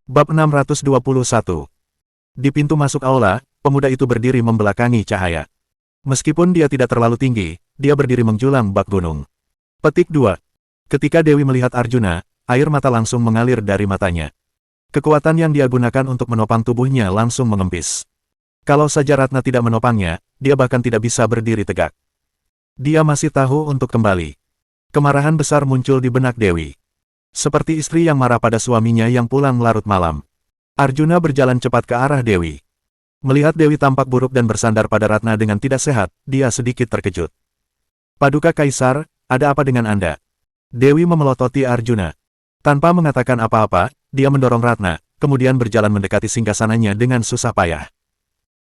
Bab 621. Di pintu masuk aula, pemuda itu berdiri membelakangi cahaya. Meskipun dia tidak terlalu tinggi, dia berdiri menjulang bak gunung. Petik 2. Ketika Dewi melihat Arjuna, air mata langsung mengalir dari matanya. Kekuatan yang dia gunakan untuk menopang tubuhnya langsung mengempis. Kalau saja Ratna tidak menopangnya, dia bahkan tidak bisa berdiri tegak. Dia masih tahu untuk kembali. Kemarahan besar muncul di benak Dewi. Seperti istri yang marah pada suaminya yang pulang larut malam. Arjuna berjalan cepat ke arah Dewi. Melihat Dewi tampak buruk dan bersandar pada Ratna dengan tidak sehat, dia sedikit terkejut. Paduka Kaisar, ada apa dengan Anda? Dewi memelototi Arjuna. Tanpa mengatakan apa-apa, dia mendorong Ratna, kemudian berjalan mendekati singgasananya dengan susah payah.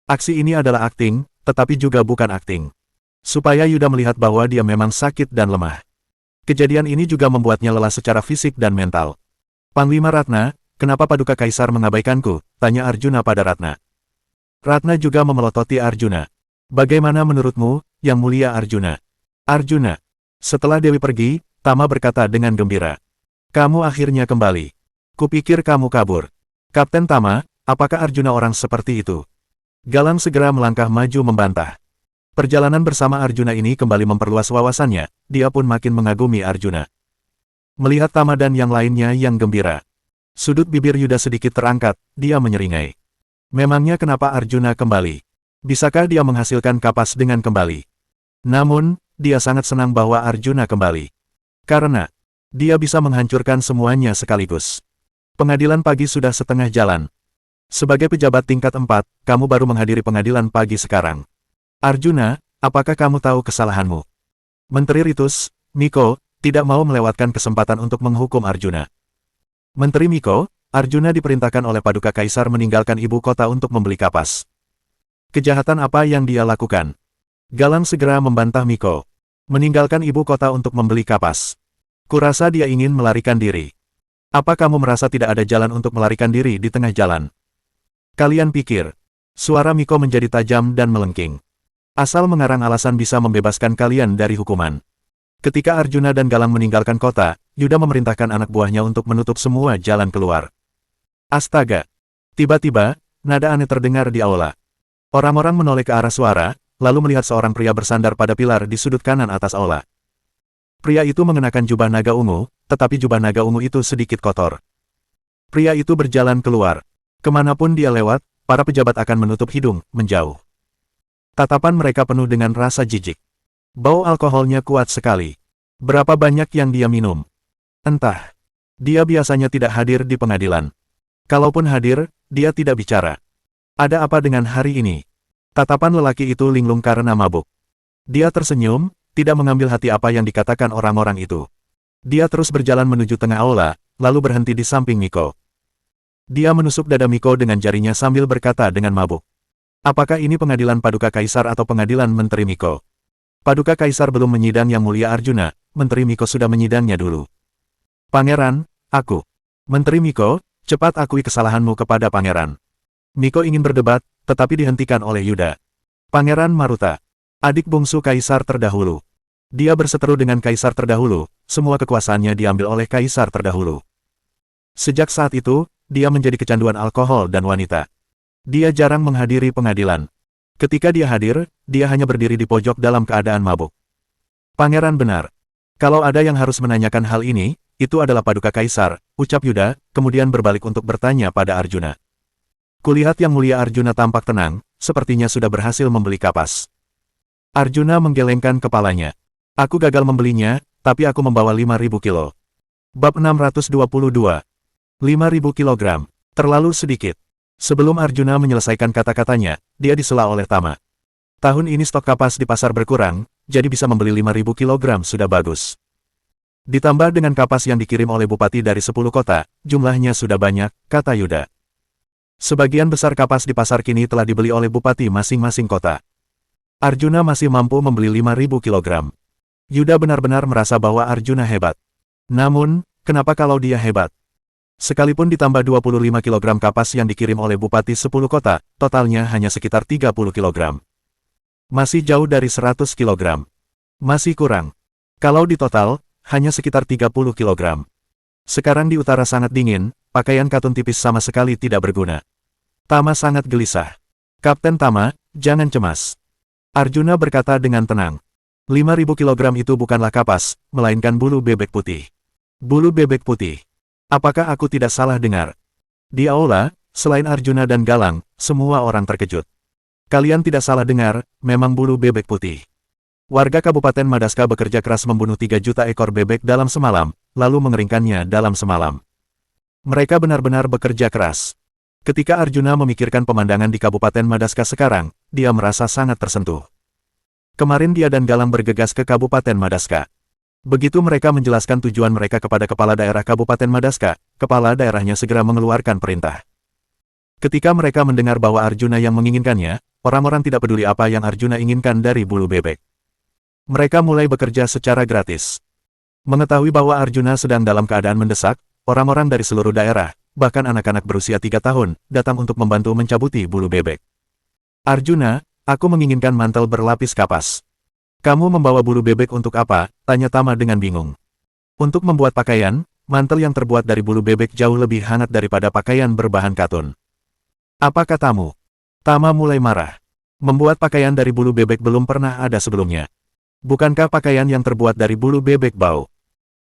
Aksi ini adalah akting, tetapi juga bukan akting. Supaya Yuda melihat bahwa dia memang sakit dan lemah. Kejadian ini juga membuatnya lelah secara fisik dan mental. Panglima Ratna, kenapa Paduka Kaisar mengabaikanku? Tanya Arjuna pada Ratna. Ratna juga memelototi Arjuna. Bagaimana menurutmu, Yang Mulia Arjuna? Arjuna. Setelah Dewi pergi, Tama berkata dengan gembira. Kamu akhirnya kembali. Kupikir kamu kabur. Kapten Tama, apakah Arjuna orang seperti itu? Galang segera melangkah maju membantah. Perjalanan bersama Arjuna ini kembali memperluas wawasannya, dia pun makin mengagumi Arjuna. Melihat Tama dan yang lainnya yang gembira. Sudut bibir Yuda sedikit terangkat, dia menyeringai. Memangnya kenapa Arjuna kembali? Bisakah dia menghasilkan kapas dengan kembali? Namun, dia sangat senang bahwa Arjuna kembali. Karena, dia bisa menghancurkan semuanya sekaligus. Pengadilan pagi sudah setengah jalan. Sebagai pejabat tingkat 4, kamu baru menghadiri pengadilan pagi sekarang. Arjuna, apakah kamu tahu kesalahanmu? Menteri Ritus, Miko, tidak mau melewatkan kesempatan untuk menghukum Arjuna. Menteri Miko, Arjuna diperintahkan oleh Paduka Kaisar meninggalkan ibu kota untuk membeli kapas. Kejahatan apa yang dia lakukan? Galang segera membantah Miko. Meninggalkan ibu kota untuk membeli kapas. Kurasa dia ingin melarikan diri. Apa kamu merasa tidak ada jalan untuk melarikan diri di tengah jalan? Kalian pikir. Suara Miko menjadi tajam dan melengking. Asal mengarang alasan bisa membebaskan kalian dari hukuman. Ketika Arjuna dan Galang meninggalkan kota, Yuda memerintahkan anak buahnya untuk menutup semua jalan keluar. Astaga! Tiba-tiba, nada aneh terdengar di aula. Orang-orang menoleh ke arah suara, lalu melihat seorang pria bersandar pada pilar di sudut kanan atas aula. Pria itu mengenakan jubah naga ungu, tetapi jubah naga ungu itu sedikit kotor. Pria itu berjalan keluar. Kemanapun dia lewat, para pejabat akan menutup hidung, menjauh. Tatapan mereka penuh dengan rasa jijik. Bau alkoholnya kuat sekali. Berapa banyak yang dia minum? Entah. Dia biasanya tidak hadir di pengadilan. Kalaupun hadir, dia tidak bicara. Ada apa dengan hari ini? Tatapan lelaki itu linglung karena mabuk. Dia tersenyum, tidak mengambil hati apa yang dikatakan orang-orang itu. Dia terus berjalan menuju tengah aula, lalu berhenti di samping Miko. Dia menusuk dada Miko dengan jarinya sambil berkata dengan mabuk. Apakah ini pengadilan Paduka Kaisar atau pengadilan Menteri Miko? Paduka Kaisar belum menyidang Yang Mulia Arjuna, Menteri Miko sudah menyidangnya dulu. Pangeran, aku. Menteri Miko, cepat akui kesalahanmu kepada Pangeran. Miko ingin berdebat, tetapi dihentikan oleh Yuda. Pangeran Maruta, adik bungsu Kaisar terdahulu. Dia berseteru dengan Kaisar terdahulu, semua kekuasaannya diambil oleh Kaisar terdahulu. Sejak saat itu, dia menjadi kecanduan alkohol dan wanita. Dia jarang menghadiri pengadilan. Ketika dia hadir, dia hanya berdiri di pojok dalam keadaan mabuk. Pangeran benar. Kalau ada yang harus menanyakan hal ini, itu adalah Paduka Kaisar, ucap Yuda, kemudian berbalik untuk bertanya pada Arjuna. Kulihat Yang Mulia Arjuna tampak tenang, sepertinya sudah berhasil membeli kapas. Arjuna menggelengkan kepalanya. Aku gagal membelinya, tapi aku membawa 5.000 kilo. Bab 622. 5.000 kilogram. Terlalu sedikit. Sebelum Arjuna menyelesaikan kata-katanya, dia disela oleh Tama. Tahun ini stok kapas di pasar berkurang, jadi bisa membeli 5.000 kilogram sudah bagus. Ditambah dengan kapas yang dikirim oleh Bupati dari 10 kota, jumlahnya sudah banyak, kata Yuda. Sebagian besar kapas di pasar kini telah dibeli oleh Bupati masing-masing kota. Arjuna masih mampu membeli 5.000 kilogram. Yuda benar-benar merasa bahwa Arjuna hebat. Namun, kenapa kalau dia hebat? Sekalipun ditambah 25 kg kapas yang dikirim oleh Bupati 10 kota, totalnya hanya sekitar 30 kg. Masih jauh dari 100 kg. Masih kurang. Kalau ditotal, hanya sekitar 30 kg. Sekarang di utara sangat dingin, pakaian katun tipis sama sekali tidak berguna. Tama sangat gelisah. Kapten Tama, jangan cemas. Arjuna berkata dengan tenang. 5.000 kilogram itu bukanlah kapas, melainkan bulu bebek putih. Bulu bebek putih. Apakah aku tidak salah dengar? Di aula, selain Arjuna dan Galang, semua orang terkejut. Kalian tidak salah dengar, memang bulu bebek putih. Warga Kabupaten Madaska bekerja keras membunuh 3 juta ekor bebek dalam semalam, lalu mengeringkannya dalam semalam. Mereka benar-benar bekerja keras. Ketika Arjuna memikirkan pemandangan di Kabupaten Madaska sekarang, dia merasa sangat tersentuh. Kemarin dia dan Galang bergegas ke Kabupaten Madaska. Begitu mereka menjelaskan tujuan mereka kepada kepala daerah Kabupaten Madaska, kepala daerahnya segera mengeluarkan perintah. Ketika mereka mendengar bahwa Arjuna yang menginginkannya, orang-orang tidak peduli apa yang Arjuna inginkan dari bulu bebek. Mereka mulai bekerja secara gratis. Mengetahui bahwa Arjuna sedang dalam keadaan mendesak, orang-orang dari seluruh daerah, bahkan anak-anak berusia 3 tahun, datang untuk membantu mencabuti bulu bebek. Arjuna, aku menginginkan mantel berlapis kapas. Kamu membawa bulu bebek untuk apa? Tanya Tama dengan bingung. Untuk membuat pakaian, mantel yang terbuat dari bulu bebek jauh lebih hangat daripada pakaian berbahan katun. Apa katamu? Tama mulai marah. Membuat pakaian dari bulu bebek belum pernah ada sebelumnya. Bukankah pakaian yang terbuat dari bulu bebek bau?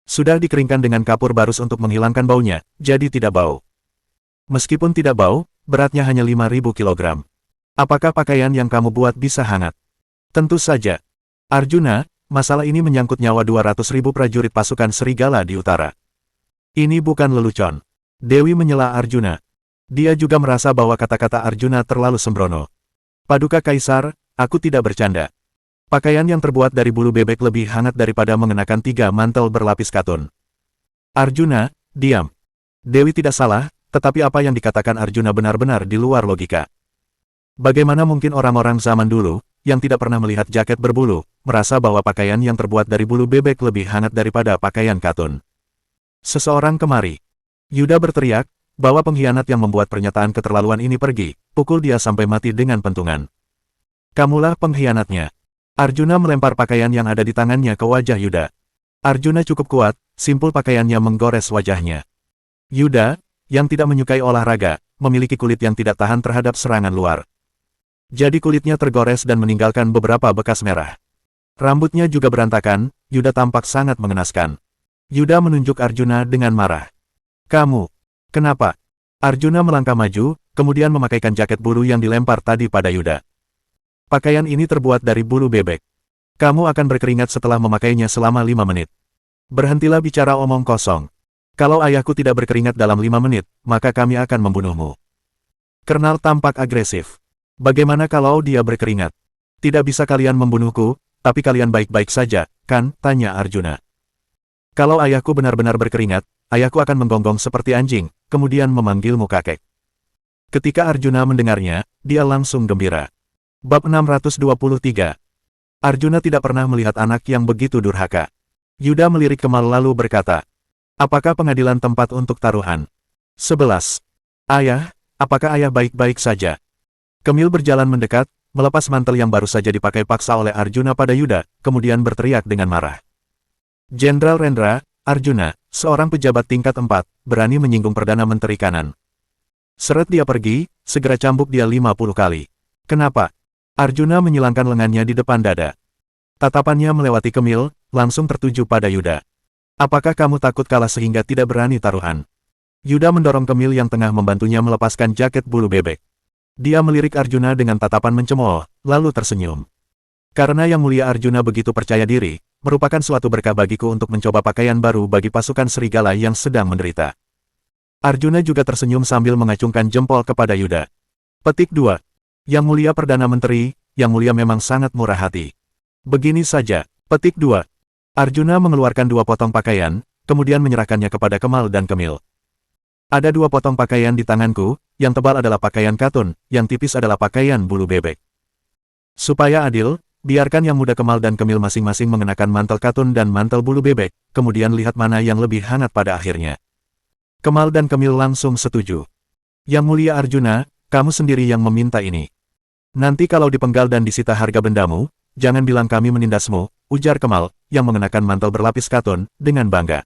Sudah dikeringkan dengan kapur barus untuk menghilangkan baunya, jadi tidak bau. Meskipun tidak bau, beratnya hanya 5.000 kilogram. Apakah pakaian yang kamu buat bisa hangat? Tentu saja. Arjuna, masalah ini menyangkut nyawa 200.000 prajurit pasukan serigala di utara. Ini bukan lelucon. Dewi menyela Arjuna. Dia juga merasa bahwa kata-kata Arjuna terlalu sembrono. Paduka Kaisar, aku tidak bercanda. Pakaian yang terbuat dari bulu bebek lebih hangat daripada mengenakan 3 mantel berlapis katun. Arjuna, diam. Dewi tidak salah, tetapi apa yang dikatakan Arjuna benar-benar di luar logika. Bagaimana mungkin orang-orang zaman dulu, yang tidak pernah melihat jaket berbulu, merasa bahwa pakaian yang terbuat dari bulu bebek lebih hangat daripada pakaian katun? Seseorang kemari. Yuda berteriak, bahwa pengkhianat yang membuat pernyataan keterlaluan ini pergi, pukul dia sampai mati dengan pentungan. Kamulah pengkhianatnya. Arjuna melempar pakaian yang ada di tangannya ke wajah Yuda. Arjuna cukup kuat, simpul pakaiannya menggores wajahnya. Yuda, yang tidak menyukai olahraga, memiliki kulit yang tidak tahan terhadap serangan luar. Jadi kulitnya tergores dan meninggalkan beberapa bekas merah. Rambutnya juga berantakan, Yuda tampak sangat mengenaskan. Yuda menunjuk Arjuna dengan marah. Kamu, kenapa? Arjuna melangkah maju, kemudian memakaikan jaket bulu yang dilempar tadi pada Yuda. Pakaian ini terbuat dari bulu bebek. Kamu akan berkeringat setelah memakainya selama 5 menit. Berhentilah bicara omong kosong. Kalau ayahku tidak berkeringat dalam 5 menit, maka kami akan membunuhmu. Kernal tampak agresif. Bagaimana kalau dia berkeringat? Tidak bisa kalian membunuhku, tapi kalian baik-baik saja, kan? Tanya Arjuna. Kalau ayahku benar-benar berkeringat, ayahku akan menggonggong seperti anjing, kemudian memanggilmu kakek. Ketika Arjuna mendengarnya, dia langsung gembira. Bab 623. Arjuna tidak pernah melihat anak yang begitu durhaka. Yuda melirik Kemal lalu berkata, apakah pengadilan tempat untuk taruhan? 11. Ayah, apakah ayah baik-baik saja? Kemil berjalan mendekat, melepas mantel yang baru saja dipakai paksa oleh Arjuna pada Yuda, kemudian berteriak dengan marah. Jenderal Rendra, Arjuna, seorang pejabat tingkat 4, berani menyinggung Perdana Menteri kanan. Seret dia pergi, segera cambuk dia 50 kali. Kenapa? Arjuna menyilangkan lengannya di depan dada. Tatapannya melewati Kemil, langsung tertuju pada Yuda. Apakah kamu takut kalah sehingga tidak berani taruhan? Yuda mendorong Kemil yang tengah membantunya melepaskan jaket bulu bebek. Dia melirik Arjuna dengan tatapan mencemooh, lalu tersenyum. Karena Yang Mulia Arjuna begitu percaya diri, merupakan suatu berkah bagiku untuk mencoba pakaian baru bagi pasukan serigala yang sedang menderita. Arjuna juga tersenyum sambil mengacungkan jempol kepada Yuda. Petik 2. Yang Mulia Perdana Menteri, Yang Mulia memang sangat murah hati. Begini saja, petik 2. Arjuna mengeluarkan 2 potong pakaian, kemudian menyerahkannya kepada Kemal dan Kemil. Ada 2 potong pakaian di tanganku, yang tebal adalah pakaian katun, yang tipis adalah pakaian bulu bebek. Supaya adil, biarkan Yang Muda Kemal dan Kemil masing-masing mengenakan mantel katun dan mantel bulu bebek, kemudian lihat mana yang lebih hangat pada akhirnya. Kemal dan Kemil langsung setuju. Yang Mulia Arjuna, kamu sendiri yang meminta ini. Nanti kalau dipenggal dan disita harga bendamu, jangan bilang kami menindasmu, ujar Kemal, yang mengenakan mantel berlapis katun, dengan bangga.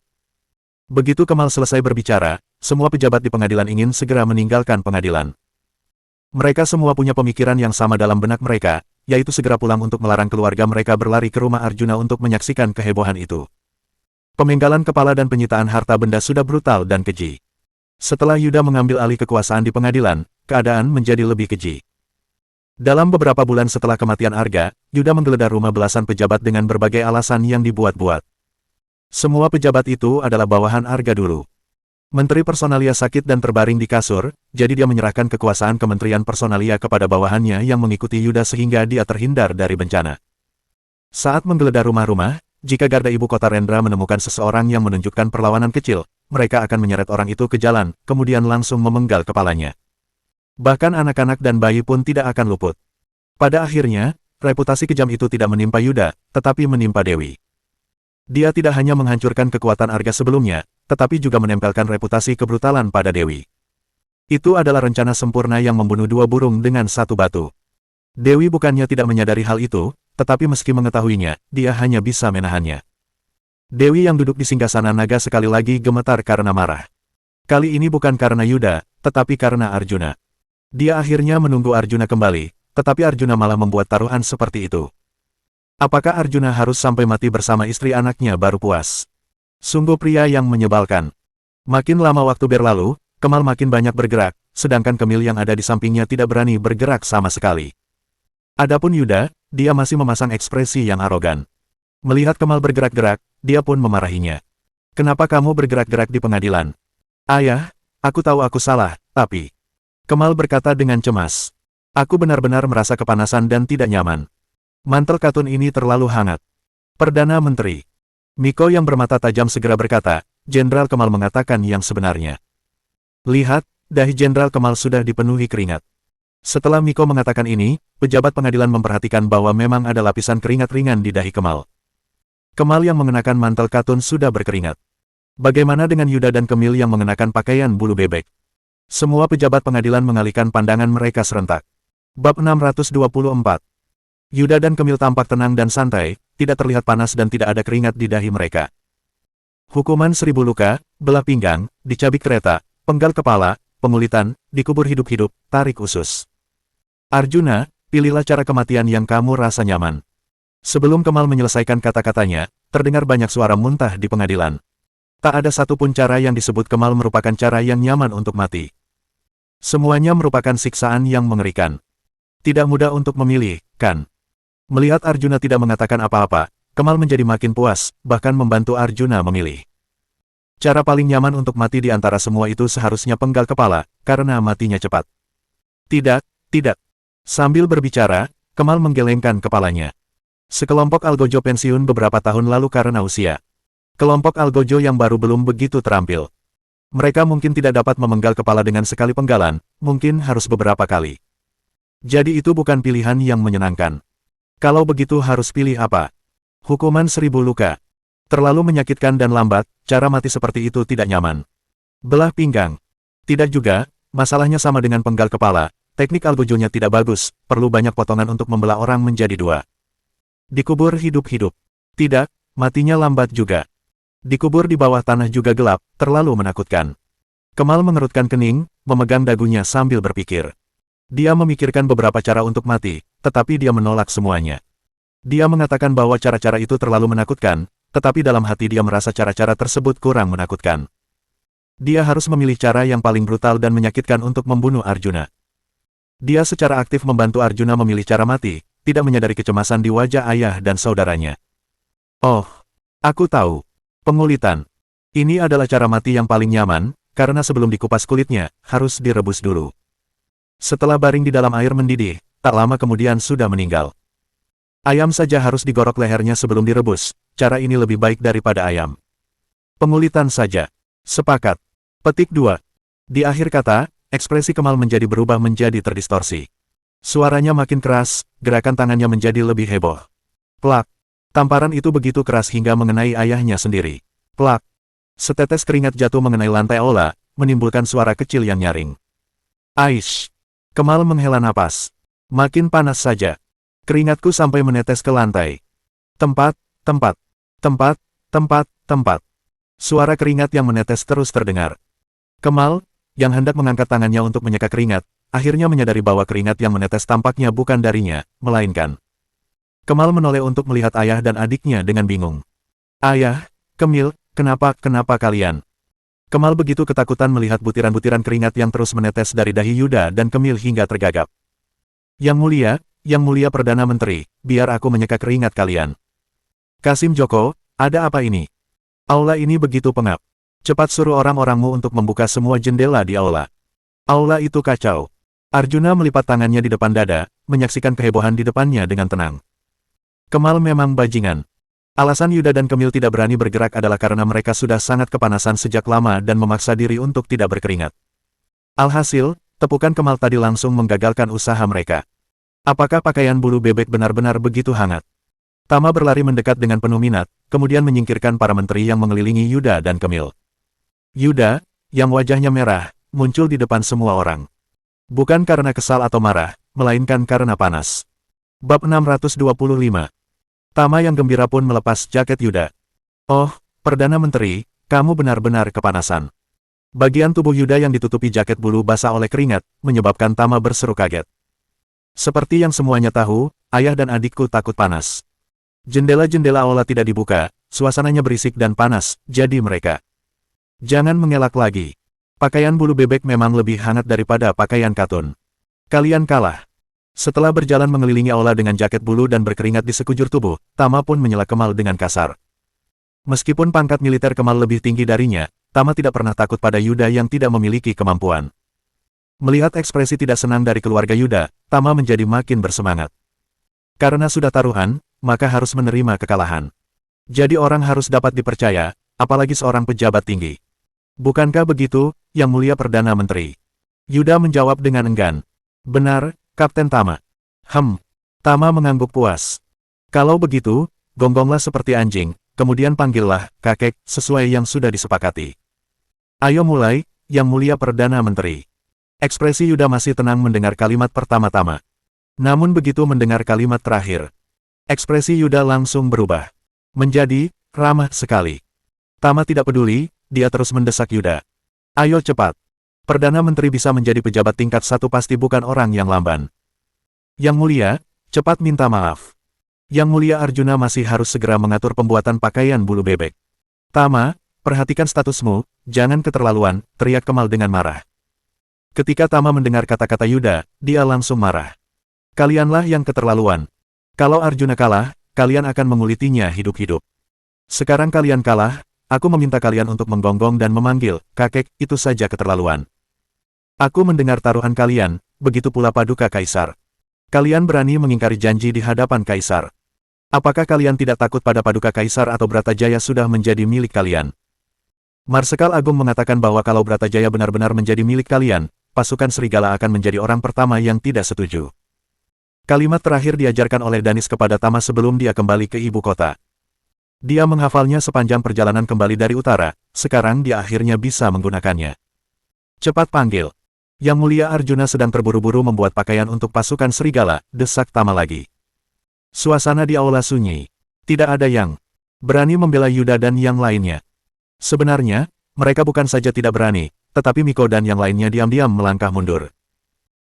Begitu Kemal selesai berbicara, semua pejabat di pengadilan ingin segera meninggalkan pengadilan. Mereka semua punya pemikiran yang sama dalam benak mereka, yaitu segera pulang untuk melarang keluarga mereka berlari ke rumah Arjuna untuk menyaksikan kehebohan itu. Pemenggalan kepala dan penyitaan harta benda sudah brutal dan keji. Setelah Yuda mengambil alih kekuasaan di pengadilan, keadaan menjadi lebih keji. Dalam beberapa bulan setelah kematian Arga, Yuda menggeledah rumah belasan pejabat dengan berbagai alasan yang dibuat-buat. Semua pejabat itu adalah bawahan Arga dulu. Menteri Personalia sakit dan terbaring di kasur, jadi dia menyerahkan kekuasaan Kementerian Personalia kepada bawahannya yang mengikuti Yuda sehingga dia terhindar dari bencana. Saat menggeledah rumah-rumah, jika garda ibu kota Rendra menemukan seseorang yang menunjukkan perlawanan kecil, mereka akan menyeret orang itu ke jalan, kemudian langsung memenggal kepalanya. Bahkan anak-anak dan bayi pun tidak akan luput. Pada akhirnya, reputasi kejam itu tidak menimpa Yuda, tetapi menimpa Dewi. Dia tidak hanya menghancurkan kekuatan Arga sebelumnya, tetapi juga menempelkan reputasi kebrutalan pada Dewi. Itu adalah rencana sempurna yang membunuh dua burung dengan satu batu. Dewi bukannya tidak menyadari hal itu, tetapi meski mengetahuinya, dia hanya bisa menahannya. Dewi yang duduk di singgasana naga sekali lagi gemetar karena marah. Kali ini bukan karena Yuda, tetapi karena Arjuna. Dia akhirnya menunggu Arjuna kembali, tetapi Arjuna malah membuat taruhan seperti itu. Apakah Arjuna harus sampai mati bersama istri anaknya baru puas? Sungguh pria yang menyebalkan. Makin lama waktu berlalu, Kemal makin banyak bergerak, sedangkan Kemil yang ada di sampingnya tidak berani bergerak sama sekali. Adapun Yuda, dia masih memasang ekspresi yang arogan. Melihat Kemal bergerak-gerak, dia pun memarahinya. Kenapa kamu bergerak-gerak di pengadilan? Ayah, aku tahu aku salah, tapi... Kemal berkata dengan cemas. Aku benar-benar merasa kepanasan dan tidak nyaman. Mantel katun ini terlalu hangat. Perdana Menteri. Miko yang bermata tajam segera berkata, Jenderal Kemal mengatakan yang sebenarnya. Lihat, dahi Jenderal Kemal sudah dipenuhi keringat. Setelah Miko mengatakan ini, pejabat pengadilan memperhatikan bahwa memang ada lapisan keringat ringan di dahi Kemal. Kemal yang mengenakan mantel katun sudah berkeringat. Bagaimana dengan Yuda dan Kemil yang mengenakan pakaian bulu bebek? Semua pejabat pengadilan mengalihkan pandangan mereka serentak. Bab 624. Yuda dan Kemil tampak tenang dan santai, tidak terlihat panas dan tidak ada keringat di dahi mereka. Hukuman 1000 luka, belah pinggang, dicabik kereta, penggal kepala, pengulitan, dikubur hidup-hidup, tarik usus. Arjuna, pilihlah cara kematian yang kamu rasa nyaman. Sebelum Kemal menyelesaikan kata-katanya, terdengar banyak suara muntah di pengadilan. Tak ada satupun cara yang disebut Kemal merupakan cara yang nyaman untuk mati. Semuanya merupakan siksaan yang mengerikan. Tidak mudah untuk memilih, kan? Melihat Arjuna tidak mengatakan apa-apa, Kemal menjadi makin puas, bahkan membantu Arjuna memilih. Cara paling nyaman untuk mati di antara semua itu seharusnya penggal kepala, karena matinya cepat. Tidak, tidak. Sambil berbicara, Kemal menggelengkan kepalanya. Sekelompok Algojo pensiun beberapa tahun lalu karena usia. Kelompok Algojo yang baru belum begitu terampil. Mereka mungkin tidak dapat memenggal kepala dengan sekali penggalan, mungkin harus beberapa kali. Jadi itu bukan pilihan yang menyenangkan. Kalau begitu harus pilih apa? Hukuman 1000 luka. Terlalu menyakitkan dan lambat, cara mati seperti itu tidak nyaman. Belah pinggang. Tidak juga, masalahnya sama dengan penggal kepala, teknik algojonya tidak bagus, perlu banyak potongan untuk membelah orang menjadi dua. Dikubur hidup-hidup. Tidak, matinya lambat juga. Dikubur di bawah tanah juga gelap, terlalu menakutkan. Kemal mengerutkan kening, memegang dagunya sambil berpikir. Dia memikirkan beberapa cara untuk mati, tetapi dia menolak semuanya. Dia mengatakan bahwa cara-cara itu terlalu menakutkan, tetapi dalam hati dia merasa cara-cara tersebut kurang menakutkan. Dia harus memilih cara yang paling brutal dan menyakitkan untuk membunuh Arjuna. Dia secara aktif membantu Arjuna memilih cara mati, tidak menyadari kecemasan di wajah ayah dan saudaranya. Oh, aku tahu. Pengulitan. Ini adalah cara mati yang paling nyaman, karena sebelum dikupas kulitnya, harus direbus dulu. Setelah baring di dalam air mendidih, tak lama kemudian sudah meninggal. Ayam saja harus digorok lehernya sebelum direbus, cara ini lebih baik daripada ayam. Pengulitan saja. Sepakat. Petik 2. Di akhir kata, ekspresi Kemal menjadi berubah menjadi terdistorsi. Suaranya makin keras, gerakan tangannya menjadi lebih heboh. Plak. Tamparan itu begitu keras hingga mengenai ayahnya sendiri. Plak. Setetes keringat jatuh mengenai lantai aula, menimbulkan suara kecil yang nyaring. Aish. Kemal menghela napas. Makin panas saja. Keringatku sampai menetes ke lantai. Tempat, tempat, tempat, tempat, tempat. Suara keringat yang menetes terus terdengar. Kemal, yang hendak mengangkat tangannya untuk menyeka keringat, akhirnya menyadari bahwa keringat yang menetes tampaknya bukan darinya, melainkan. Kemal menoleh untuk melihat ayah dan adiknya dengan bingung. Ayah, Kemil, kenapa kalian? Kemal begitu ketakutan melihat butiran-butiran keringat yang terus menetes dari dahi Yuda dan Kemil hingga tergagap. Yang Mulia Perdana Menteri, biar aku menyeka keringat kalian. Kasim Joko, ada apa ini? Aula ini begitu pengap. Cepat suruh orang-orangmu untuk membuka semua jendela di aula. Aula itu kacau. Arjuna melipat tangannya di depan dada, menyaksikan kehebohan di depannya dengan tenang. Kemal memang bajingan. Alasan Yuda dan Kemil tidak berani bergerak adalah karena mereka sudah sangat kepanasan sejak lama dan memaksa diri untuk tidak berkeringat. Alhasil, tepukan Kemal tadi langsung menggagalkan usaha mereka. Apakah pakaian bulu bebek benar-benar begitu hangat? Tama berlari mendekat dengan penuh minat, kemudian menyingkirkan para menteri yang mengelilingi Yuda dan Kemil. Yuda, yang wajahnya merah, muncul di depan semua orang. Bukan karena kesal atau marah, melainkan karena panas. Bab 625. Tama yang gembira pun melepas jaket Yuda. Oh, Perdana Menteri, kamu benar-benar kepanasan. Bagian tubuh Yuda yang ditutupi jaket bulu basah oleh keringat, menyebabkan Tama berseru kaget. Seperti yang semuanya tahu, ayah dan adikku takut panas. Jendela-jendela aula tidak dibuka, suasananya berisik dan panas, jadi mereka. Jangan mengelak lagi. Pakaian bulu bebek memang lebih hangat daripada pakaian katun. Kalian kalah. Setelah berjalan mengelilingi aula dengan jaket bulu dan berkeringat di sekujur tubuh, Tama pun menyela Kemal dengan kasar. Meskipun pangkat militer Kemal lebih tinggi darinya, Tama tidak pernah takut pada Yuda yang tidak memiliki kemampuan. Melihat ekspresi tidak senang dari keluarga Yuda, Tama menjadi makin bersemangat. Karena sudah taruhan, maka harus menerima kekalahan. Jadi orang harus dapat dipercaya, apalagi seorang pejabat tinggi. Bukankah begitu, Yang Mulia Perdana Menteri? Yuda menjawab dengan enggan. Benar, Kapten Tama. Tama mengangguk puas. Kalau begitu, gonggonglah seperti anjing, kemudian panggillah, kakek, sesuai yang sudah disepakati. Ayo mulai, Yang Mulia Perdana Menteri. Ekspresi Yuda masih tenang mendengar kalimat pertama-tama. Namun begitu mendengar kalimat terakhir, ekspresi Yuda langsung berubah. Menjadi ramah sekali. Tama tidak peduli, dia terus mendesak Yuda. Ayo cepat. Perdana Menteri bisa menjadi pejabat tingkat 1 pasti bukan orang yang lamban. Yang Mulia, cepat minta maaf. Yang Mulia Arjuna masih harus segera mengatur pembuatan pakaian bulu bebek. Tama, perhatikan statusmu, jangan keterlaluan, teriak Kemal dengan marah. Ketika Tama mendengar kata-kata Yuda, dia langsung marah. Kalianlah yang keterlaluan. Kalau Arjuna kalah, kalian akan mengulitinya hidup-hidup. Sekarang kalian kalah, aku meminta kalian untuk menggonggong dan memanggil, kakek, itu saja keterlaluan. Aku mendengar taruhan kalian, begitu pula Paduka Kaisar. Kalian berani mengingkari janji di hadapan Kaisar. Apakah kalian tidak takut pada Paduka Kaisar atau Bratajaya sudah menjadi milik kalian? Marsekal Agung mengatakan bahwa kalau Bratajaya benar-benar menjadi milik kalian, pasukan Serigala akan menjadi orang pertama yang tidak setuju. Kalimat terakhir diajarkan oleh Danis kepada Tama sebelum dia kembali ke ibu kota. Dia menghafalnya sepanjang perjalanan kembali dari utara, sekarang dia akhirnya bisa menggunakannya. Cepat panggil. Yang Mulia Arjuna sedang terburu-buru membuat pakaian untuk pasukan Serigala, desak Tama lagi. Suasana di aula sunyi. Tidak ada yang berani membela Yuda dan yang lainnya. Sebenarnya, mereka bukan saja tidak berani, tetapi Miko dan yang lainnya diam-diam melangkah mundur.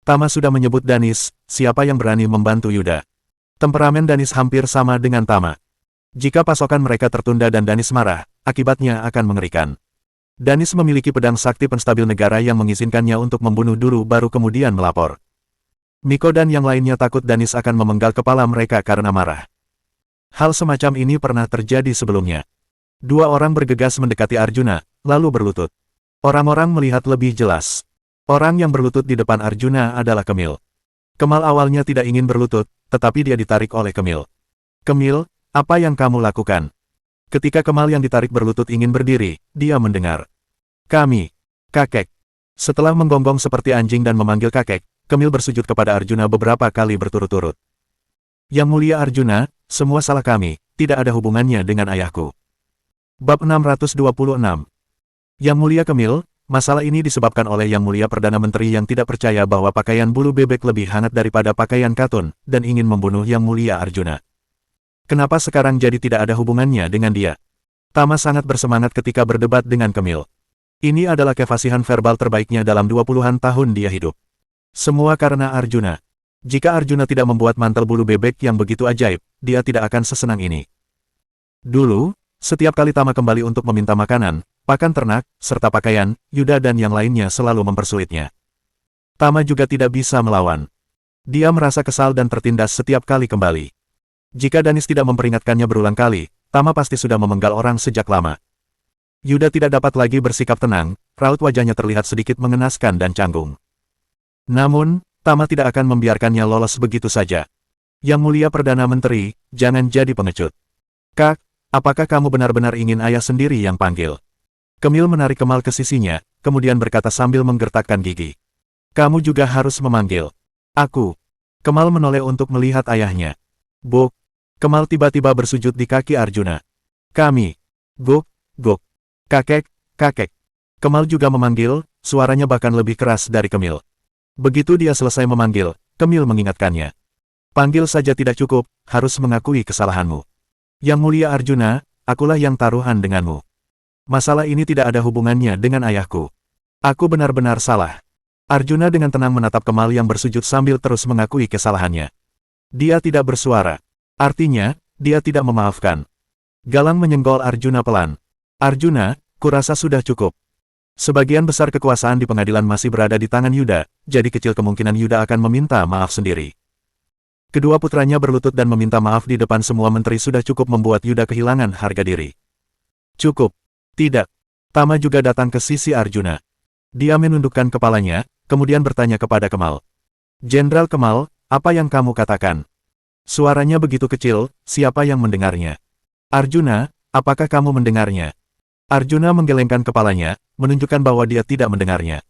Tama sudah menyebut Danis, siapa yang berani membantu Yuda. Temperamen Danis hampir sama dengan Tama. Jika pasokan mereka tertunda dan Danis marah, akibatnya akan mengerikan. Danis memiliki pedang sakti penstabil negara yang mengizinkannya untuk membunuh dulu baru kemudian melapor. Miko dan yang lainnya takut Danis akan memenggal kepala mereka karena marah. Hal semacam ini pernah terjadi sebelumnya. Dua orang bergegas mendekati Arjuna, lalu berlutut. Orang-orang melihat lebih jelas. Orang yang berlutut di depan Arjuna adalah Kemil. Kemal awalnya tidak ingin berlutut, tetapi dia ditarik oleh Kemil. Kemil, apa yang kamu lakukan? Ketika Kemal yang ditarik berlutut ingin berdiri, dia mendengar. Kami, kakek. Setelah menggonggong seperti anjing dan memanggil kakek, Kemil bersujud kepada Arjuna beberapa kali berturut-turut. Yang Mulia Arjuna, semua salah kami, tidak ada hubungannya dengan ayahku. Bab 626. Yang Mulia Kemil, masalah ini disebabkan oleh Yang Mulia Perdana Menteri yang tidak percaya bahwa pakaian bulu bebek lebih hangat daripada pakaian katun, dan ingin membunuh Yang Mulia Arjuna. Kenapa sekarang jadi tidak ada hubungannya dengan dia? Tama sangat bersemangat ketika berdebat dengan Kemil. Ini adalah kefasihan verbal terbaiknya dalam 20-an tahun dia hidup. Semua karena Arjuna. Jika Arjuna tidak membuat mantel bulu bebek yang begitu ajaib, dia tidak akan sesenang ini. Dulu, setiap kali Tama kembali untuk meminta makanan, pakan ternak, serta pakaian, Yuda dan yang lainnya selalu mempersulitnya. Tama juga tidak bisa melawan. Dia merasa kesal dan tertindas setiap kali kembali. Jika Danis tidak memperingatkannya berulang kali, Tama pasti sudah memenggal orang sejak lama. Yuda tidak dapat lagi bersikap tenang, raut wajahnya terlihat sedikit mengenaskan dan canggung. Namun, Tama tidak akan membiarkannya lolos begitu saja. Yang mulia Perdana Menteri, jangan jadi pengecut. Kak, apakah kamu benar-benar ingin ayah sendiri yang panggil? Kemil menarik Kemal ke sisinya, kemudian berkata sambil menggertakkan gigi. Kamu juga harus memanggil. Aku. Kemal menoleh untuk melihat ayahnya. Bok. Kemal tiba-tiba bersujud di kaki Arjuna. Kami. Gok, gok. Kakek, kakek. Kemal juga memanggil, suaranya bahkan lebih keras dari Kemil. Begitu dia selesai memanggil, Kemil mengingatkannya. Panggil saja tidak cukup, harus mengakui kesalahanmu. Yang mulia Arjuna, akulah yang taruhan denganmu. Masalah ini tidak ada hubungannya dengan ayahku. Aku benar-benar salah. Arjuna dengan tenang menatap Kemal yang bersujud sambil terus mengakui kesalahannya. Dia tidak bersuara. Artinya, dia tidak memaafkan. Galang menyenggol Arjuna pelan. Arjuna, kurasa sudah cukup. Sebagian besar kekuasaan di pengadilan masih berada di tangan Yuda, jadi kecil kemungkinan Yuda akan meminta maaf sendiri. Kedua putranya berlutut dan meminta maaf di depan semua menteri sudah cukup membuat Yuda kehilangan harga diri. Cukup. Tidak. Tama juga datang ke sisi Arjuna. Dia menundukkan kepalanya, kemudian bertanya kepada Kemal. Jenderal Kemal, apa yang kamu katakan? Suaranya begitu kecil, siapa yang mendengarnya? Arjuna, apakah kamu mendengarnya? Arjuna menggelengkan kepalanya, menunjukkan bahwa dia tidak mendengarnya.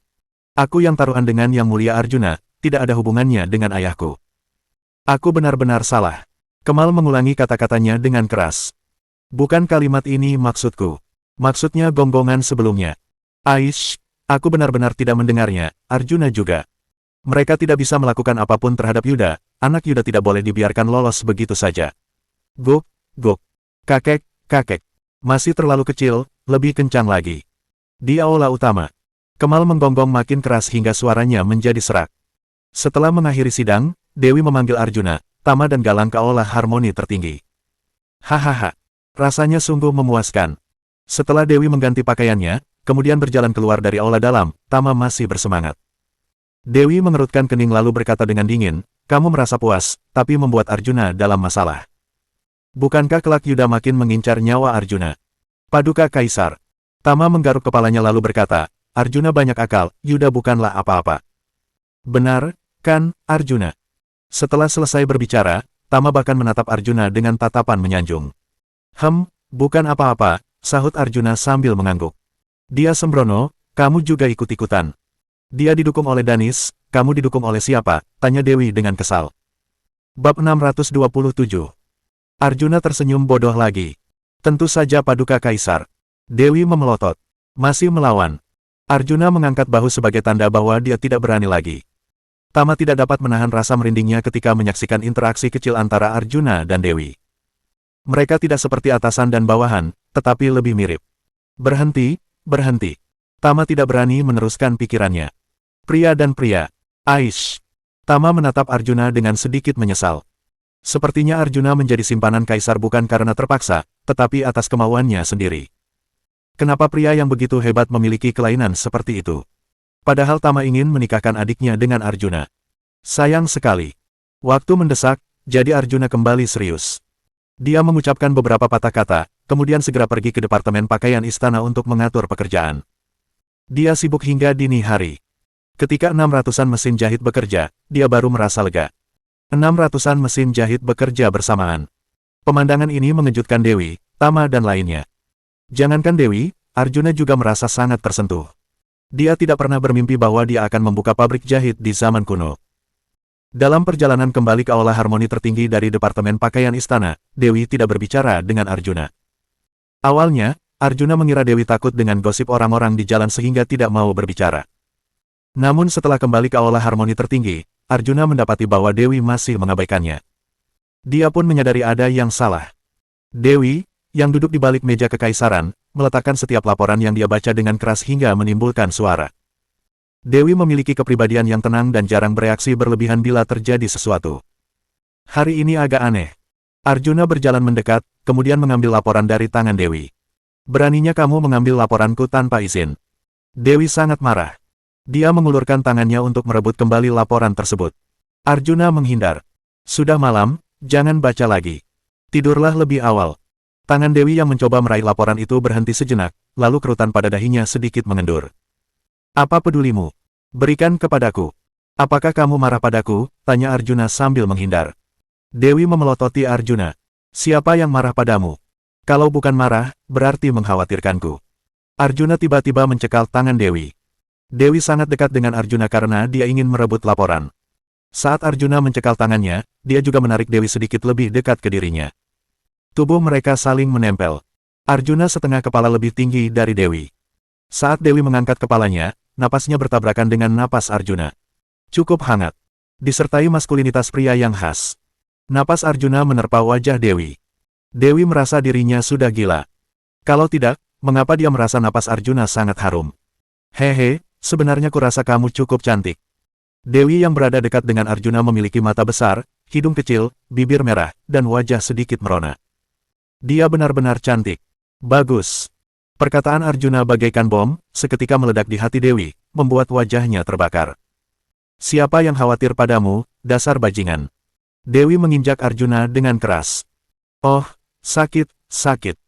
Aku yang taruhan dengan yang mulia Arjuna, tidak ada hubungannya dengan ayahku. Aku benar-benar salah. Kemal mengulangi kata-katanya dengan keras. Bukan kalimat ini maksudku. Maksudnya gonggongan sebelumnya. Aish, aku benar-benar tidak mendengarnya, Arjuna juga. Mereka tidak bisa melakukan apapun terhadap Yuda, anak Yuda tidak boleh dibiarkan lolos begitu saja. Gok, gok. Kakek, kakek. Masih terlalu kecil, lebih kencang lagi. Di aula utama. Kemal menggonggong makin keras hingga suaranya menjadi serak. Setelah mengakhiri sidang, Dewi memanggil Arjuna, Tama dan Galang ke aula harmoni tertinggi. Hahaha. Rasanya sungguh memuaskan. Setelah Dewi mengganti pakaiannya, kemudian berjalan keluar dari aula dalam, Tama masih bersemangat. Dewi mengerutkan kening lalu berkata dengan dingin, kamu merasa puas, tapi membuat Arjuna dalam masalah. Bukankah kelak Yuda makin mengincar nyawa Arjuna? Paduka Kaisar. Tama menggaruk kepalanya lalu berkata, Arjuna banyak akal, Yuda bukanlah apa-apa. Benar, kan, Arjuna? Setelah selesai berbicara, Tama bahkan menatap Arjuna dengan tatapan menyanjung. Bukan apa-apa, sahut Arjuna sambil mengangguk. Dia sembrono, kamu juga ikut-ikutan. Dia didukung oleh Danis, kamu didukung oleh siapa? Tanya Dewi dengan kesal. Bab 627. Arjuna tersenyum bodoh lagi. Tentu saja Paduka Kaisar. Dewi memelotot. Masih melawan. Arjuna mengangkat bahu sebagai tanda bahwa dia tidak berani lagi. Tama tidak dapat menahan rasa merindingnya ketika menyaksikan interaksi kecil antara Arjuna dan Dewi. Mereka tidak seperti atasan dan bawahan, tetapi lebih mirip. Berhenti, berhenti. Tama tidak berani meneruskan pikirannya. Pria dan pria. Aish. Tama menatap Arjuna dengan sedikit menyesal. Sepertinya Arjuna menjadi simpanan kaisar bukan karena terpaksa, tetapi atas kemauannya sendiri. Kenapa pria yang begitu hebat memiliki kelainan seperti itu? Padahal Tama ingin menikahkan adiknya dengan Arjuna. Sayang sekali. Waktu mendesak, jadi Arjuna kembali serius. Dia mengucapkan beberapa patah kata, kemudian segera pergi ke departemen pakaian istana untuk mengatur pekerjaan. Dia sibuk hingga dini hari. Ketika 600-an mesin jahit bekerja, dia baru merasa lega. 600-an mesin jahit bekerja bersamaan. Pemandangan ini mengejutkan Dewi, Tama dan lainnya. Jangankan Dewi, Arjuna juga merasa sangat tersentuh. Dia tidak pernah bermimpi bahwa dia akan membuka pabrik jahit di zaman kuno. Dalam perjalanan kembali ke aula harmoni tertinggi dari Departemen Pakaian Istana, Dewi tidak berbicara dengan Arjuna. Awalnya, Arjuna mengira Dewi takut dengan gosip orang-orang di jalan sehingga tidak mau berbicara. Namun setelah kembali ke aula harmoni tertinggi, Arjuna mendapati bahwa Dewi masih mengabaikannya. Dia pun menyadari ada yang salah. Dewi, yang duduk di balik meja kekaisaran, meletakkan setiap laporan yang dia baca dengan keras hingga menimbulkan suara. Dewi memiliki kepribadian yang tenang dan jarang bereaksi berlebihan bila terjadi sesuatu. Hari ini agak aneh. Arjuna berjalan mendekat, kemudian mengambil laporan dari tangan Dewi. Beraninya kamu mengambil laporanku tanpa izin. Dewi sangat marah. Dia mengulurkan tangannya untuk merebut kembali laporan tersebut. Arjuna menghindar. Sudah malam, jangan baca lagi. Tidurlah lebih awal. Tangan Dewi yang mencoba meraih laporan itu berhenti sejenak, lalu kerutan pada dahinya sedikit mengendur. Apa pedulimu? Berikan kepadaku. Apakah kamu marah padaku? Tanya Arjuna sambil menghindar. Dewi memelototi Arjuna. Siapa yang marah padamu? Kalau bukan marah, berarti mengkhawatirkanku. Arjuna tiba-tiba mencekal tangan Dewi. Dewi sangat dekat dengan Arjuna karena dia ingin merebut laporan. Saat Arjuna mencekal tangannya, dia juga menarik Dewi sedikit lebih dekat ke dirinya. Tubuh mereka saling menempel. Arjuna setengah kepala lebih tinggi dari Dewi. Saat Dewi mengangkat kepalanya, napasnya bertabrakan dengan napas Arjuna. Cukup hangat. Disertai maskulinitas pria yang khas. Napas Arjuna menerpa wajah Dewi. Dewi merasa dirinya sudah gila. Kalau tidak, mengapa dia merasa napas Arjuna sangat harum? Hehe, sebenarnya kurasa kamu cukup cantik. Dewi yang berada dekat dengan Arjuna memiliki mata besar, hidung kecil, bibir merah, dan wajah sedikit merona. Dia benar-benar cantik. Bagus. Perkataan Arjuna bagaikan bom, seketika meledak di hati Dewi, membuat wajahnya terbakar. Siapa yang khawatir padamu, dasar bajingan? Dewi menginjak Arjuna dengan keras. Oh, sakit, sakit.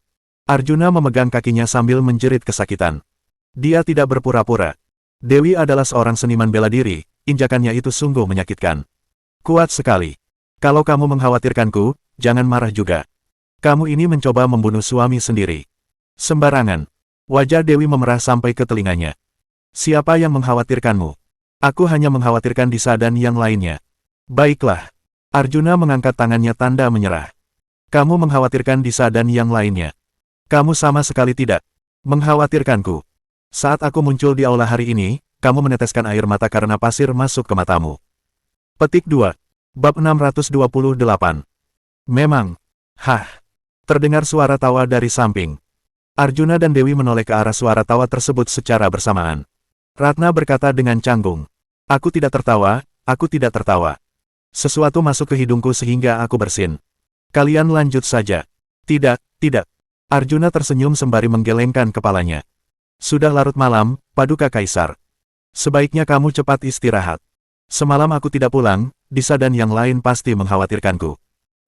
Arjuna memegang kakinya sambil menjerit kesakitan. Dia tidak berpura-pura. Dewi adalah seorang seniman bela diri, injakannya itu sungguh menyakitkan. Kuat sekali. Kalau kamu mengkhawatirkanku, jangan marah juga. Kamu ini mencoba membunuh suami sendiri. Sembarangan. Wajah Dewi memerah sampai ke telinganya. Siapa yang mengkhawatirkanmu? Aku hanya mengkhawatirkan Disa dan yang lainnya. Baiklah. Arjuna mengangkat tangannya tanda menyerah. Kamu mengkhawatirkan Disa dan yang lainnya. Kamu sama sekali tidak mengkhawatirkanku. Saat aku muncul di aula hari ini, kamu meneteskan air mata karena pasir masuk ke matamu. Petik 2. Bab 628. Memang. Hah. Terdengar suara tawa dari samping. Arjuna dan Dewi menoleh ke arah suara tawa tersebut secara bersamaan. Ratna berkata dengan canggung. Aku tidak tertawa, aku tidak tertawa. Sesuatu masuk ke hidungku sehingga aku bersin. Kalian lanjut saja. Tidak, tidak. Arjuna tersenyum sembari menggelengkan kepalanya. Sudah larut malam, Paduka Kaisar. Sebaiknya kamu cepat istirahat. Semalam aku tidak pulang, Disa dan yang lain pasti mengkhawatirkanku.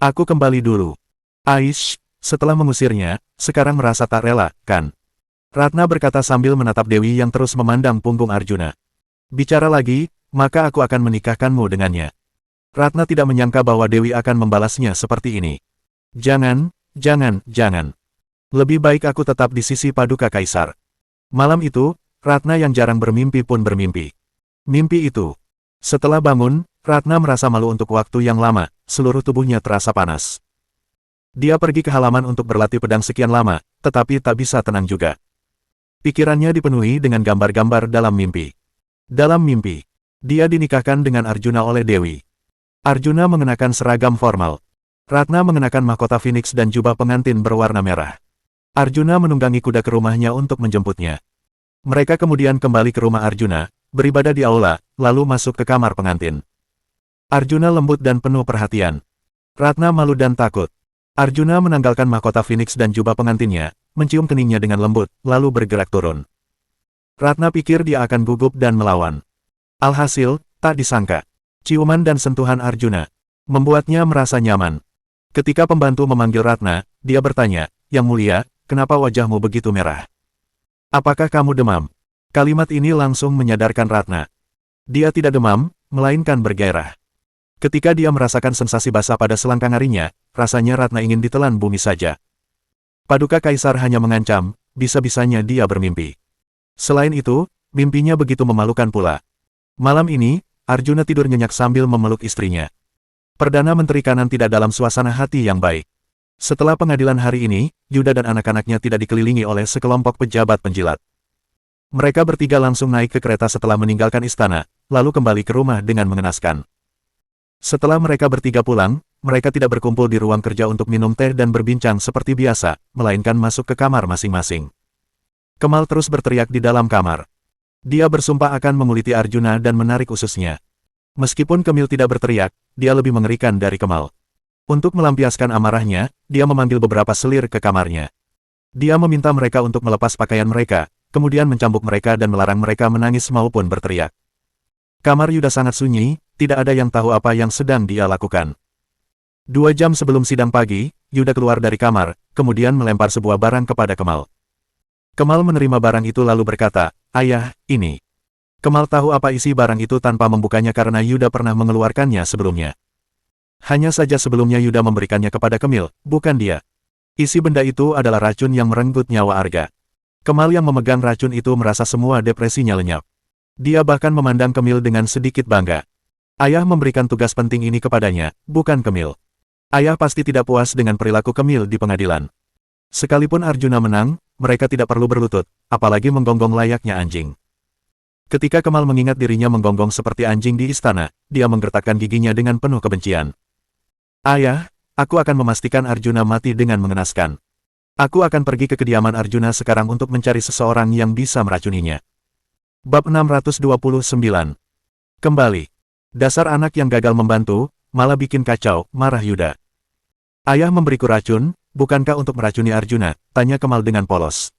Aku kembali dulu. Aish, setelah mengusirnya, sekarang merasa tak rela, kan? Ratna berkata sambil menatap Dewi yang terus memandang punggung Arjuna. Bicara lagi, maka aku akan menikahkanmu dengannya. Ratna tidak menyangka bahwa Dewi akan membalasnya seperti ini. Jangan, jangan, jangan. Lebih baik aku tetap di sisi Paduka Kaisar. Malam itu, Ratna yang jarang bermimpi pun bermimpi. Mimpi itu. Setelah bangun, Ratna merasa malu untuk waktu yang lama, seluruh tubuhnya terasa panas. Dia pergi ke halaman untuk berlatih pedang sekian lama, tetapi tak bisa tenang juga. Pikirannya dipenuhi dengan gambar-gambar dalam mimpi. Dalam mimpi, dia dinikahkan dengan Arjuna oleh Dewi. Arjuna mengenakan seragam formal. Ratna mengenakan mahkota Phoenix dan jubah pengantin berwarna merah. Arjuna menunggangi kuda ke rumahnya untuk menjemputnya. Mereka kemudian kembali ke rumah Arjuna, beribadah di aula, lalu masuk ke kamar pengantin. Arjuna lembut dan penuh perhatian. Ratna malu dan takut. Arjuna menanggalkan mahkota Phoenix dan jubah pengantinnya, mencium keningnya dengan lembut, lalu bergerak turun. Ratna pikir dia akan gugup dan melawan. Alhasil, tak disangka. Ciuman dan sentuhan Arjuna membuatnya merasa nyaman. Ketika pembantu memanggil Ratna, dia bertanya, Yang mulia, kenapa wajahmu begitu merah? Apakah kamu demam? Kalimat ini langsung menyadarkan Ratna. Dia tidak demam, melainkan bergairah. Ketika dia merasakan sensasi basah pada selangkang harinya, rasanya Ratna ingin ditelan bumi saja. Paduka Kaisar hanya mengancam, bisa-bisanya dia bermimpi. Selain itu, mimpinya begitu memalukan pula. Malam ini, Arjuna tidur nyenyak sambil memeluk istrinya. Perdana Menteri Kanan tidak dalam suasana hati yang baik. Setelah pengadilan hari ini, Yuda dan anak-anaknya tidak dikelilingi oleh sekelompok pejabat penjilat. Mereka bertiga langsung naik ke kereta setelah meninggalkan istana, lalu kembali ke rumah dengan mengenaskan. Setelah mereka bertiga pulang, mereka tidak berkumpul di ruang kerja untuk minum teh dan berbincang seperti biasa, melainkan masuk ke kamar masing-masing. Kemal terus berteriak di dalam kamar. Dia bersumpah akan menguliti Arjuna dan menarik ususnya. Meskipun Kemil tidak berteriak, dia lebih mengerikan dari Kemal. Untuk melampiaskan amarahnya, dia memanggil beberapa selir ke kamarnya. Dia meminta mereka untuk melepas pakaian mereka, kemudian mencambuk mereka dan melarang mereka menangis maupun berteriak. Kamar Yuda sangat sunyi, tidak ada yang tahu apa yang sedang dia lakukan. 2 jam sebelum sidang pagi, Yuda keluar dari kamar, kemudian melempar sebuah barang kepada Kemal. Kemal menerima barang itu lalu berkata, "Ayah, ini." Kemal tahu apa isi barang itu tanpa membukanya karena Yuda pernah mengeluarkannya sebelumnya. Hanya saja sebelumnya Yuda memberikannya kepada Kemil, bukan dia. Isi benda itu adalah racun yang merenggut nyawa Arga. Kemal yang memegang racun itu merasa semua depresinya lenyap. Dia bahkan memandang Kemil dengan sedikit bangga. Ayah memberikan tugas penting ini kepadanya, bukan Kemil. Ayah pasti tidak puas dengan perilaku Kemil di pengadilan. Sekalipun Arjuna menang, mereka tidak perlu berlutut, apalagi menggonggong layaknya anjing. Ketika Kemal mengingat dirinya menggonggong seperti anjing di istana, dia menggertakkan giginya dengan penuh kebencian. "Ayah, aku akan memastikan Arjuna mati dengan mengenaskan. Aku akan pergi ke kediaman Arjuna sekarang untuk mencari seseorang yang bisa meracuninya." Bab 629. Kembali. Dasar anak yang gagal membantu, malah bikin kacau, marah Yuda. "Ayah memberiku racun, bukankah untuk meracuni Arjuna?" tanya Kemal dengan polos.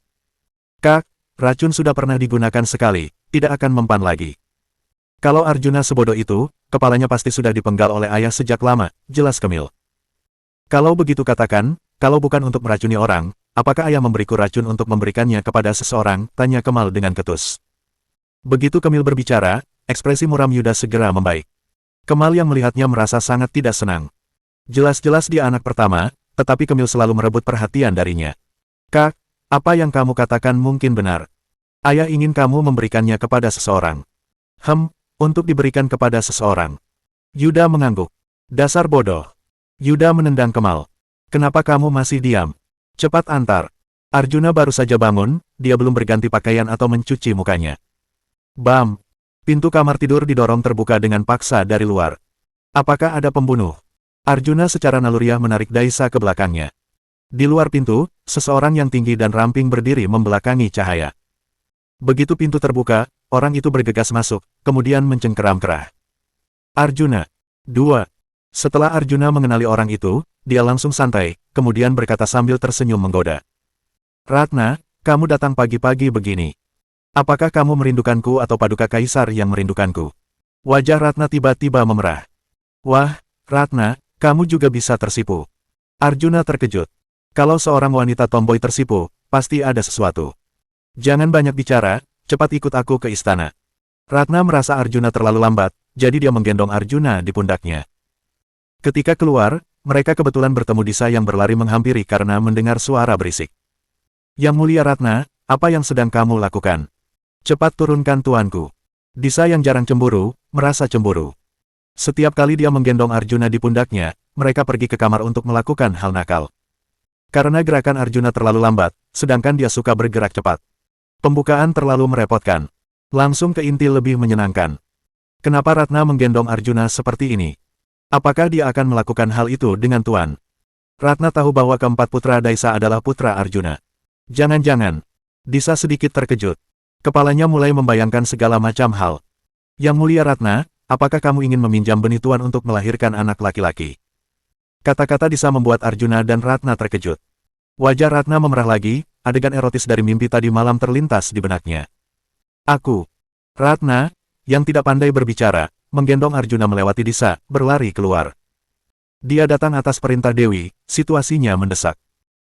"Kak, racun sudah pernah digunakan sekali, tidak akan mempan lagi. Kalau Arjuna sebodoh itu, kepalanya pasti sudah dipenggal oleh ayah sejak lama," jelas Kemil. "Kalau begitu katakan, kalau bukan untuk meracuni orang, apakah ayah memberiku racun untuk memberikannya kepada seseorang?" tanya Kemal dengan ketus. Begitu Kemil berbicara, ekspresi muram Yuda segera membaik. Kemal yang melihatnya merasa sangat tidak senang. Jelas-jelas dia anak pertama, tetapi Kemil selalu merebut perhatian darinya. "Kak, apa yang kamu katakan mungkin benar. Ayah ingin kamu memberikannya kepada seseorang." Untuk diberikan kepada seseorang." Yuda mengangguk. "Dasar bodoh." Yuda menendang Kemal. "Kenapa kamu masih diam? Cepat antar." Arjuna baru saja bangun, dia belum berganti pakaian atau mencuci mukanya. Bam! Pintu kamar tidur didorong terbuka dengan paksa dari luar. "Apakah ada pembunuh?" Arjuna secara naluriah menarik Daisa ke belakangnya. Di luar pintu, seseorang yang tinggi dan ramping berdiri membelakangi cahaya. Begitu pintu terbuka, orang itu bergegas masuk, kemudian mencengkeram kerah. "Arjuna." 2. Setelah Arjuna mengenali orang itu, dia langsung santai, kemudian berkata sambil tersenyum menggoda. "Ratna, kamu datang pagi-pagi begini. Apakah kamu merindukanku atau paduka kaisar yang merindukanku?" Wajah Ratna tiba-tiba memerah. "Wah, Ratna, kamu juga bisa tersipu." Arjuna terkejut. Kalau seorang wanita tomboy tersipu, pasti ada sesuatu. "Jangan banyak bicara, cepat ikut aku ke istana." Ratna merasa Arjuna terlalu lambat, jadi dia menggendong Arjuna di pundaknya. Ketika keluar, mereka kebetulan bertemu Disa yang berlari menghampiri karena mendengar suara berisik. "Yang mulia Ratna, apa yang sedang kamu lakukan? Cepat turunkan tuanku." Disa yang jarang cemburu, merasa cemburu. Setiap kali dia menggendong Arjuna di pundaknya, mereka pergi ke kamar untuk melakukan hal nakal. Karena gerakan Arjuna terlalu lambat, sedangkan dia suka bergerak cepat. Pembukaan terlalu merepotkan. Langsung ke inti lebih menyenangkan. Kenapa Ratna menggendong Arjuna seperti ini? Apakah dia akan melakukan hal itu dengan tuan? Ratna tahu bahwa keempat putra Daisa adalah putra Arjuna. Jangan-jangan. Disa sedikit terkejut. Kepalanya mulai membayangkan segala macam hal. "Yang mulia Ratna, apakah kamu ingin meminjam benih tuan untuk melahirkan anak laki-laki?" Kata-kata Disa membuat Arjuna dan Ratna terkejut. Wajah Ratna memerah lagi, adegan erotis dari mimpi tadi malam terlintas di benaknya. "Aku." Ratna, yang tidak pandai berbicara, menggendong Arjuna melewati Disa, berlari keluar. Dia datang atas perintah Dewi, situasinya mendesak.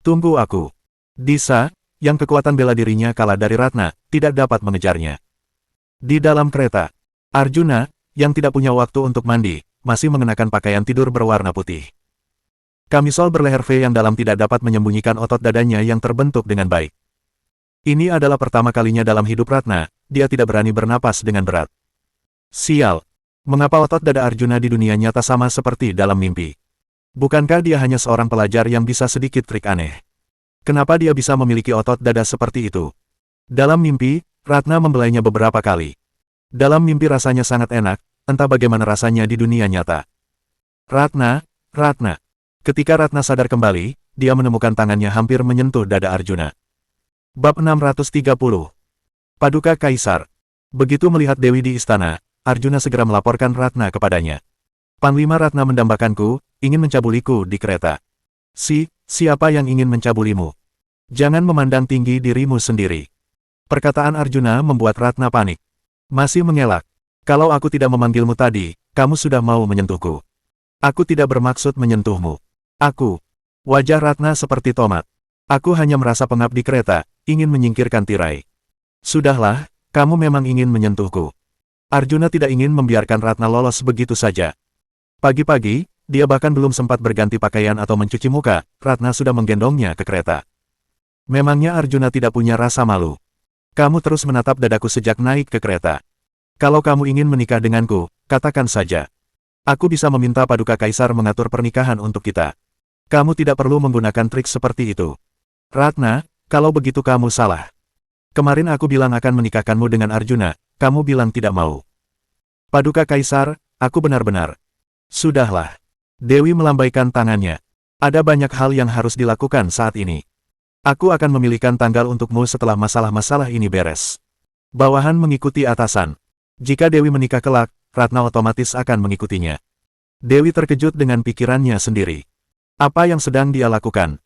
"Tunggu aku." Disa, yang kekuatan bela dirinya kalah dari Ratna, tidak dapat mengejarnya. Di dalam kereta, Arjuna, yang tidak punya waktu untuk mandi, masih mengenakan pakaian tidur berwarna putih. Kamisol berleher V yang dalam tidak dapat menyembunyikan otot dadanya yang terbentuk dengan baik. Ini adalah pertama kalinya dalam hidup Ratna, dia tidak berani bernapas dengan berat. Sial! Mengapa otot dada Arjuna di dunia nyata sama seperti dalam mimpi? Bukankah dia hanya seorang pelajar yang bisa sedikit trik aneh? Kenapa dia bisa memiliki otot dada seperti itu? Dalam mimpi, Ratna membelainya beberapa kali. Dalam mimpi rasanya sangat enak, entah bagaimana rasanya di dunia nyata. Ratna, Ratna. Ketika Ratna sadar kembali, dia menemukan tangannya hampir menyentuh dada Arjuna. Bab 630. Paduka Kaisar. Begitu melihat Dewi di istana, Arjuna segera melaporkan Ratna kepadanya. Panglima Ratna mendambakanku, ingin mencabuliku di kereta. Siapa yang ingin mencabulimu? Jangan memandang tinggi dirimu sendiri. Perkataan Arjuna membuat Ratna panik. Masih mengelak. Kalau aku tidak memanggilmu tadi, kamu sudah mau menyentuhku. Aku tidak bermaksud menyentuhmu. Wajah Ratna seperti tomat. Aku hanya merasa pengap di kereta, ingin menyingkirkan tirai. Sudahlah, kamu memang ingin menyentuhku. Arjuna tidak ingin membiarkan Ratna lolos begitu saja. Pagi-pagi, dia bahkan belum sempat berganti pakaian atau mencuci muka, Ratna sudah menggendongnya ke kereta. Memangnya Arjuna tidak punya rasa malu? Kamu terus menatap dadaku sejak naik ke kereta. Kalau kamu ingin menikah denganku, katakan saja. Aku bisa meminta Paduka Kaisar mengatur pernikahan untuk kita. Kamu tidak perlu menggunakan trik seperti itu. Ratna, kalau begitu kamu salah. Kemarin aku bilang akan menikahkanmu dengan Arjuna, kamu bilang tidak mau. Paduka Kaisar, aku benar-benar. Sudahlah. Dewi melambaikan tangannya. Ada banyak hal yang harus dilakukan saat ini. Aku akan memilihkan tanggal untukmu setelah masalah-masalah ini beres. Bawahan mengikuti atasan. Jika Dewi menikah kelak, Ratna otomatis akan mengikutinya. Dewi terkejut dengan pikirannya sendiri. Apa yang sedang dia lakukan?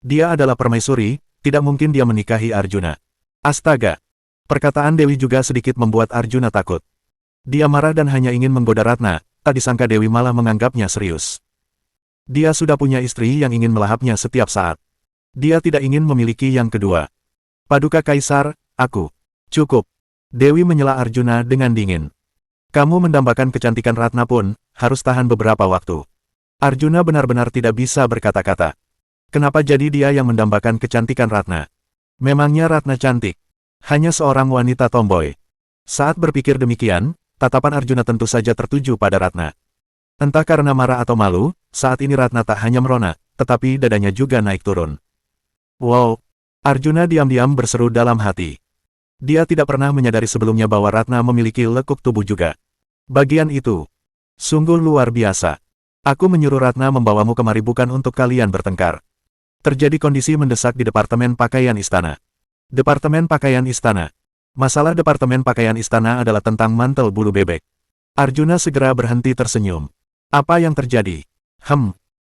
Dia adalah permaisuri, tidak mungkin dia menikahi Arjuna. Astaga! Perkataan Dewi juga sedikit membuat Arjuna takut. Dia marah dan hanya ingin menggoda Ratna, tak disangka Dewi malah menganggapnya serius. Dia sudah punya istri yang ingin melahapnya setiap saat. Dia tidak ingin memiliki yang kedua. Paduka Kaisar, aku. Cukup. Dewi menyela Arjuna dengan dingin. Kamu mendambakan kecantikan Ratna pun, harus tahan beberapa waktu. Arjuna benar-benar tidak bisa berkata-kata. Kenapa jadi dia yang mendambakan kecantikan Ratna? Memangnya Ratna cantik? Hanya seorang wanita tomboy. Saat berpikir demikian, tatapan Arjuna tentu saja tertuju pada Ratna. Entah karena marah atau malu, saat ini Ratna tak hanya merona, tetapi dadanya juga naik turun. Wow! Arjuna diam-diam berseru dalam hati. Dia tidak pernah menyadari sebelumnya bahwa Ratna memiliki lekuk tubuh juga. Bagian itu. Sungguh luar biasa. Aku menyuruh Ratna membawamu kemari bukan untuk kalian bertengkar. Terjadi kondisi mendesak di Departemen Pakaian Istana. Departemen Pakaian Istana. Masalah Departemen Pakaian Istana adalah tentang mantel bulu bebek. Arjuna segera berhenti tersenyum. Apa yang terjadi?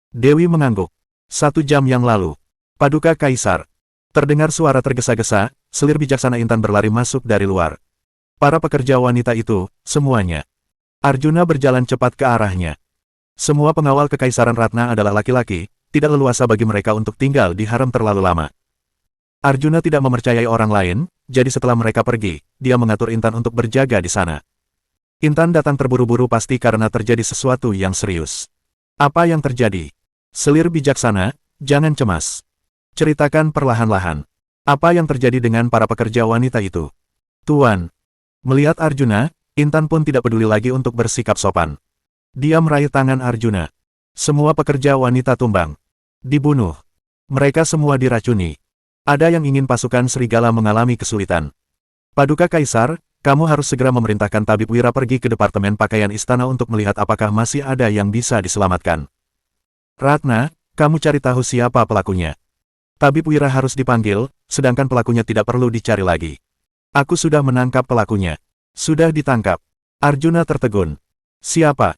Dewi mengangguk. 1 jam yang lalu. Paduka Kaisar. Terdengar suara tergesa-gesa, selir bijaksana Intan berlari masuk dari luar. Para pekerja wanita itu, semuanya. Arjuna berjalan cepat ke arahnya. Semua pengawal Kekaisaran Ratna adalah laki-laki, tidak leluasa bagi mereka untuk tinggal di harem terlalu lama. Arjuna tidak mempercayai orang lain, jadi setelah mereka pergi, dia mengatur Intan untuk berjaga di sana. Intan datang terburu-buru pasti karena terjadi sesuatu yang serius. Apa yang terjadi? Selir bijaksana, jangan cemas. Ceritakan perlahan-lahan. Apa yang terjadi dengan para pekerja wanita itu? Tuan. Melihat Arjuna, Intan pun tidak peduli lagi untuk bersikap sopan. Dia meraih tangan Arjuna. Semua pekerja wanita tumbang. Dibunuh. Mereka semua diracuni. Ada yang ingin pasukan serigala mengalami kesulitan. Paduka Kaisar, kamu harus segera memerintahkan Tabib Wira pergi ke Departemen Pakaian Istana untuk melihat apakah masih ada yang bisa diselamatkan. Ratna, kamu cari tahu siapa pelakunya. Tabib Wira harus dipanggil, sedangkan pelakunya tidak perlu dicari lagi. Aku sudah menangkap pelakunya. Sudah ditangkap. Arjuna tertegun. Siapa?